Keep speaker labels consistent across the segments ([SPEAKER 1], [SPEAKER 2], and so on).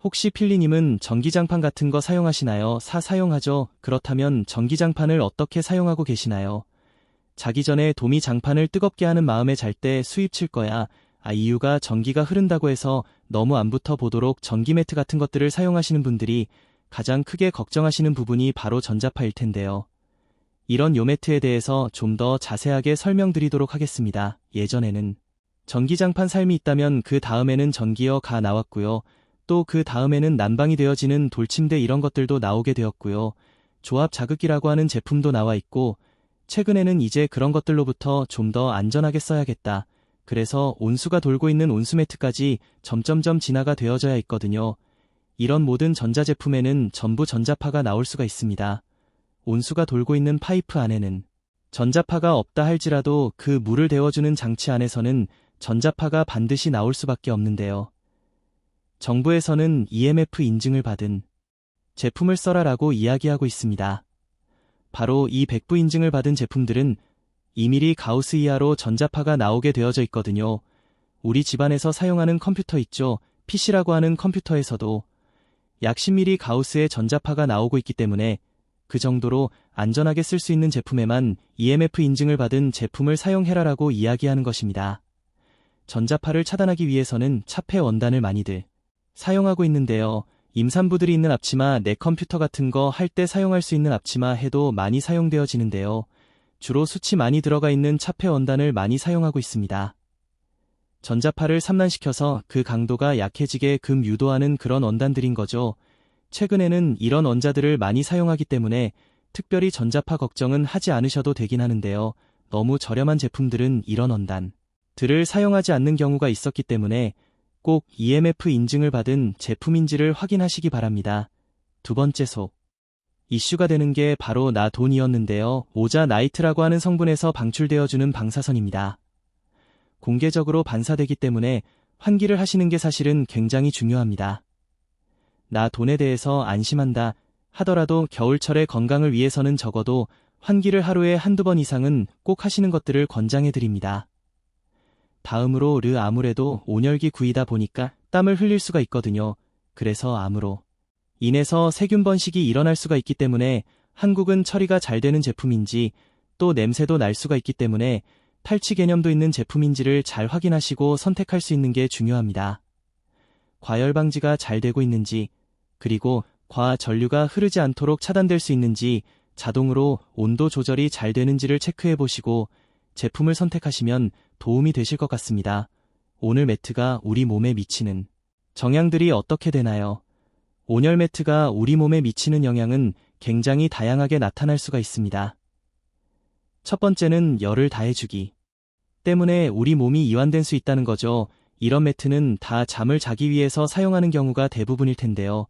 [SPEAKER 1] 혹시 필리님은 전기장판 같은 거 사용하시나요? 사용하죠. 그렇다면 전기장판을 어떻게 사용하고 계시나요? 자기 전에 도미 장판을 뜨겁게 하는 마음에 잘 때 수입 칠 거야. 이유가 전기가 흐른다고 해서 너무 안 붙어 보도록 전기 매트 같은 것들을 사용하시는 분들이 가장 크게 걱정하시는 부분이 바로 전자파일 텐데요. 이런 요 매트에 대해서 좀 더 자세하게 설명드리도록 하겠습니다. 예전에는 전기장판 삶이 있다면 그 다음에는 전기어가 나왔고요. 또 그 다음에는 난방이 되어지는 돌침대 이런 것들도 나오게 되었고요. 조합 자극기라고 하는 제품도 나와 있고, 최근에는 이제 그런 것들로부터 좀 더 안전하게 써야겠다. 그래서 온수가 돌고 있는 온수매트까지 점점점 진화가 되어져야 있거든요. 이런 모든 전자제품에는 전부 전자파가 나올 수가 있습니다. 온수가 돌고 있는 파이프 안에는 전자파가 없다 할지라도 그 물을 데워주는 장치 안에서는 전자파가 반드시 나올 수밖에 없는데요. 정부에서는 EMF 인증을 받은 제품을 써라라고 이야기하고 있습니다. 바로 이 100부 인증을 받은 제품들은 2mm 가우스 이하로 전자파가 나오게 되어져 있거든요. 우리 집안에서 사용하는 컴퓨터 있죠. PC라고 하는 컴퓨터에서도 약 10mm 가우스의 전자파가 나오고 있기 때문에 그 정도로 안전하게 쓸 수 있는 제품에만 EMF 인증을 받은 제품을 사용해라라고 이야기하는 것입니다. 전자파를 차단하기 위해서는 차폐 원단을 많이들 사용하고 있는데요. 임산부들이 있는 앞치마, 내 컴퓨터 같은 거 할 때 사용할 수 있는 앞치마 해도 많이 사용되어지는데요. 주로 숯이 많이 들어가 있는 차폐 원단을 많이 사용하고 있습니다. 전자파를 산만시켜서 그 강도가 약해지게 유도하는 그런 원단들인 거죠. 최근에는 이런 원자들을 많이 사용하기 때문에 특별히 전자파 걱정은 하지 않으셔도 되긴 하는데요. 너무 저렴한 제품들은 이런 원단들을 사용하지 않는 경우가 있었기 때문에 꼭 EMF 인증을 받은 제품인지를 확인하시기 바랍니다. 두 번째 이슈가 되는 게 바로 나돈이었는데요. 오자나이트라고 하는 성분에서 방출되어주는 방사선입니다. 공개적으로 반사되기 때문에 환기를 하시는 게 사실은 굉장히 중요합니다. 나돈에 대해서 안심한다 하더라도 겨울철의 건강을 위해서는 적어도 환기를 하루에 한두 번 이상은 꼭 하시는 것들을 권장해드립니다. 다음으로 아무래도 온열기 구이다 보니까 땀을 흘릴 수가 있거든요. 그래서 암으로 인해서 세균 번식이 일어날 수가 있기 때문에 한국은 처리가 잘 되는 제품인지 또 냄새도 날 수가 있기 때문에 탈취 개념도 있는 제품인지를 잘 확인하시고 선택할 수 있는 게 중요합니다. 과열 방지가 잘 되고 있는지, 그리고 과전류가 흐르지 않도록 차단될 수 있는지, 자동으로 온도 조절이 잘 되는지를 체크해 보시고 제품을 선택하시면 도움이 되실 것 같습니다. 온열 매트가 우리 몸에 미치는 영향들이 어떻게 되나요? 온열 매트가 우리 몸에 미치는 영향은 굉장히 다양하게 나타날 수가 있습니다. 첫 번째는 열을 다해주기 때문에 우리 몸이 이완될 수 있다는 거죠. 이런 매트는 다 잠을 자기 위해서 사용하는 경우가 대부분일 텐데요.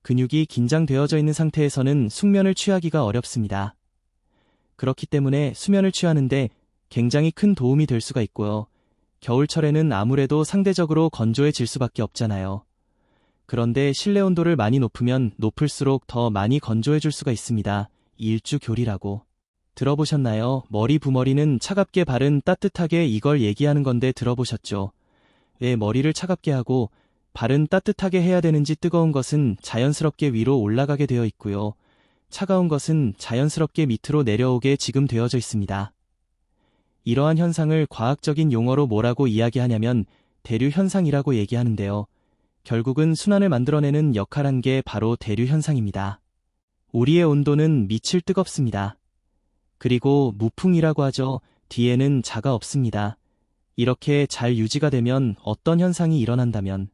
[SPEAKER 1] 근육이 긴장되어져 있는 상태에서는 숙면을 취하기가 어렵습니다. 그렇기 때문에 수면을 취하는데 굉장히 큰 도움이 될 수가 있고요. 겨울철에는 아무래도 상대적으로 건조해질 수밖에 없잖아요. 그런데 실내 온도를 많이 높으면 높을수록 더 많이 건조해질 수가 있습니다. 일주교리라고 들어보셨나요? 머리 부머리는 차갑게 발은 따뜻하게 이걸 얘기하는 건데 들어보셨죠? 왜 머리를 차갑게 하고 발은 따뜻하게 해야 되는지 뜨거운 것은 자연스럽게 위로 올라가게 되어 있고요. 차가운 것은 자연스럽게 밑으로 내려오게 지금 되어져 있습니다. 이러한 현상을 과학적인 용어로 뭐라고 이야기하냐면 대류 현상이라고 얘기하는데요. 결국은 순환을 만들어내는 역할한 게 바로 대류 현상입니다. 우리의 온도는 밑을 뜨겁습니다. 그리고 무풍이라고 하죠. 뒤에는 자가 없습니다. 이렇게 잘 유지가 되면 어떤 현상이 일어난다면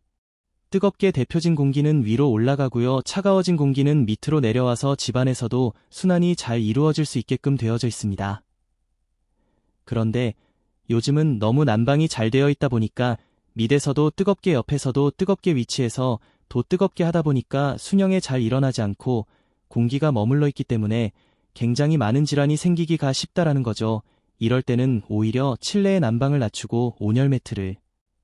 [SPEAKER 1] 뜨겁게 데펴진 공기는 위로 올라가고요. 차가워진 공기는 밑으로 내려와서 집안에서도 순환이 잘 이루어질 수 있게끔 되어져 있습니다. 그런데 요즘은 너무 난방이 잘 되어 있다 보니까 밑에서도 뜨겁게 옆에서도 뜨겁게 위치해서 더 뜨겁게 하다 보니까 순영에 잘 일어나지 않고 공기가 머물러 있기 때문에 굉장히 많은 질환이 생기기가 쉽다라는 거죠. 이럴 때는 오히려 실내의 난방을 낮추고 온열 매트를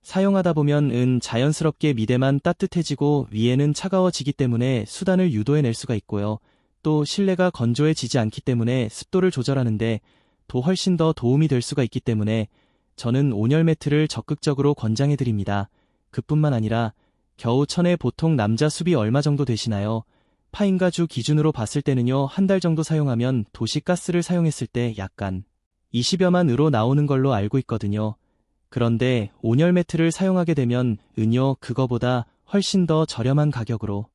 [SPEAKER 1] 사용하다 보면 자연스럽게 밑에만 따뜻해지고 위에는 차가워지기 때문에 수단을 유도해낼 수가 있고요. 또 실내가 건조해지지 않기 때문에 습도를 조절하는데 또 훨씬 더 도움이 될 수가 있기 때문에 저는 온열 매트를 적극적으로 권장해드립니다. 그뿐만 아니라 겨우 1000에 보통 남자 숲이 얼마 정도 되시나요? 파인가 주 기준으로 봤을 때는요, 한 달 정도 사용하면 도시가스를 사용했을 때 약간 20여만 으로 나오는 걸로 알고 있거든요. 그런데 온열 매트를 사용하게 되면 은요, 그거보다 훨씬 더 저렴한 가격으로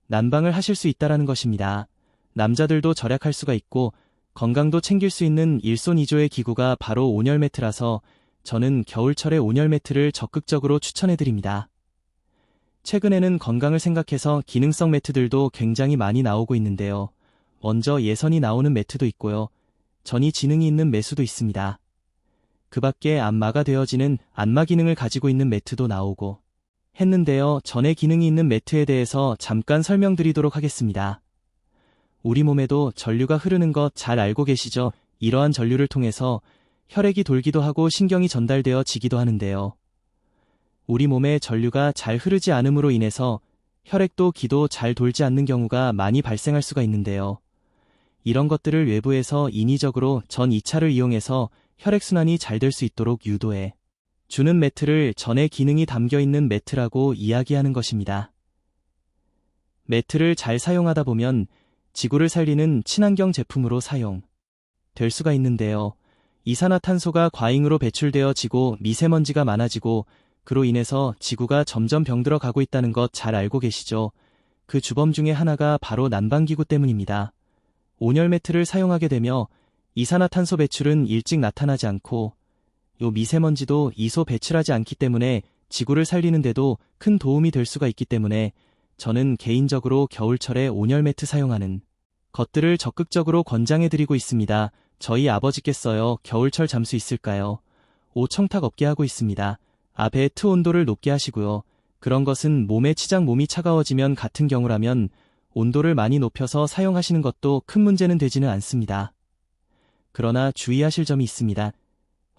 [SPEAKER 1] 난방을 하실 수 있다라는 것입니다. 남자들도 절약할 수가 있고 건강도 챙길 수 있는 일손이조의 기구가 바로 온열 매트라서 저는 겨울철에 온열 매트를 적극적으로 추천해드립니다. 최근에는 건강을 생각해서 기능성 매트들도 굉장히 많이 나오고 있는데요. 먼저 예선이 나오는 매트도 있고요. 전이 지능이 있는 매수도 있습니다. 그 밖에 안마가 되어지는 안마 기능을 가지고 있는 매트도 나오고 했는데요. 전에 기능이 있는 매트에 대해서 잠깐 설명드리도록 하겠습니다. 우리 몸에도 전류가 흐르는 것 잘 알고 계시죠? 이러한 전류를 통해서 혈액이 돌기도 하고 신경이 전달되어지기도 하는데요. 우리 몸에 전류가 잘 흐르지 않음으로 인해서 혈액도 기도 잘 돌지 않는 경우가 많이 발생할 수가 있는데요. 이런 것들을 외부에서 인위적으로 전 2차를 이용해서 혈액순환이 잘 될 수 있도록 유도해 주는 매트를 전의 기능이 담겨있는 매트라고 이야기하는 것입니다. 매트를 잘 사용하다 보면 지구를 살리는 친환경 제품으로 사용될 수가 있는데요. 이산화탄소가 과잉으로 배출되어지고 미세먼지가 많아지고 그로 인해서 지구가 점점 병들어 가고 있다는 것 잘 알고 계시죠? 그 주범 중에 하나가 바로 난방기구 때문입니다. 온열 매트를 사용하게 되며 이산화탄소 배출은 일찍 나타나지 않고 요 미세먼지도 이소 배출하지 않기 때문에 지구를 살리는데도 큰 도움이 될 수가 있기 때문에 저는 개인적으로 겨울철에 온열 매트 사용하는 것들을 적극적으로 권장해드리고 있습니다. 저희 아버지께서요, 겨울철 잠수 있을까요? 오청탁 없게 하고 있습니다. 배트 온도를 높게 하시고요. 그런 것은 몸에 치장 몸이 차가워지면 같은 경우라면 온도를 많이 높여서 사용하시는 것도 큰 문제는 되지는 않습니다. 그러나 주의하실 점이 있습니다.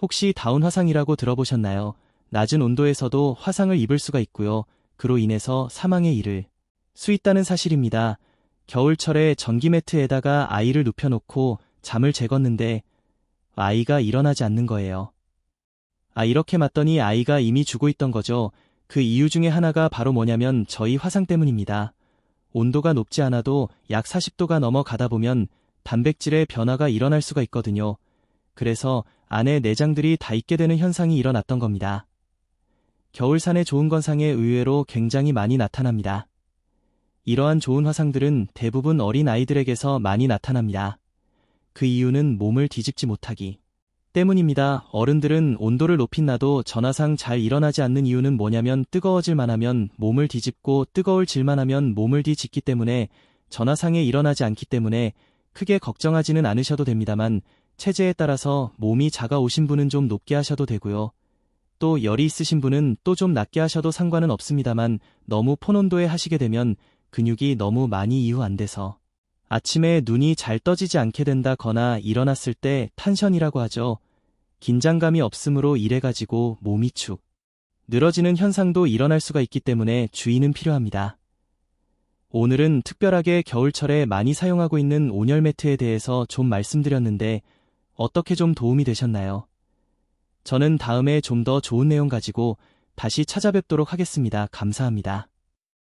[SPEAKER 1] 혹시 다운 화상이라고 들어보셨나요? 낮은 온도에서도 화상을 입을 수가 있고요. 그로 인해서 사망에 이를 수 있다는 사실입니다. 겨울철에 전기 매트에다가 아이를 눕혀놓고 잠을 재웠는데 아이가 일어나지 않는 거예요. 이렇게 맞더니 아이가 이미 죽어 있던 거죠. 그 이유 중에 하나가 바로 뭐냐면 저희 화상 때문입니다. 온도가 높지 않아도 약 40도가 넘어가다 보면 단백질의 변화가 일어날 수가 있거든요. 그래서 안에 내장들이 다 익게 되는 현상이 일어났던 겁니다. 겨울산의 좋은 건상에 의외로 굉장히 많이 나타납니다. 이러한 좋은 화상들은 대부분 어린 아이들에게서 많이 나타납니다. 그 이유는 몸을 뒤집지 못하기 때문입니다. 어른들은 온도를 높인 놔도 전화상 잘 일어나지 않는 이유는 뭐냐면 뜨거워질 만하면 몸을 뒤집고 뜨거울질 만하면 몸을 뒤집기 때문에 전화상에 일어나지 않기 때문에 크게 걱정하지는 않으셔도 됩니다만 체제에 따라서 몸이 작아오신 분은 좀 높게 하셔도 되고요. 또 열이 있으신 분은 또 좀 낮게 하셔도 상관은 없습니다만 너무 폰온도에 하시게 되면 근육이 너무 많이 이후 안 돼서 아침에 눈이 잘 떠지지 않게 된다거나 일어났을 때 탄션이라고 하죠. 긴장감이 없으므로 이래가지고 몸이 축 늘어지는 현상도 일어날 수가 있기 때문에 주의는 필요합니다. 오늘은 특별하게 겨울철에 많이 사용하고 있는 온열 매트에 대해서 좀 말씀드렸는데 어떻게 좀 도움이 되셨나요? 저는 다음에 좀 더 좋은 내용 가지고 다시 찾아뵙도록 하겠습니다. 감사합니다.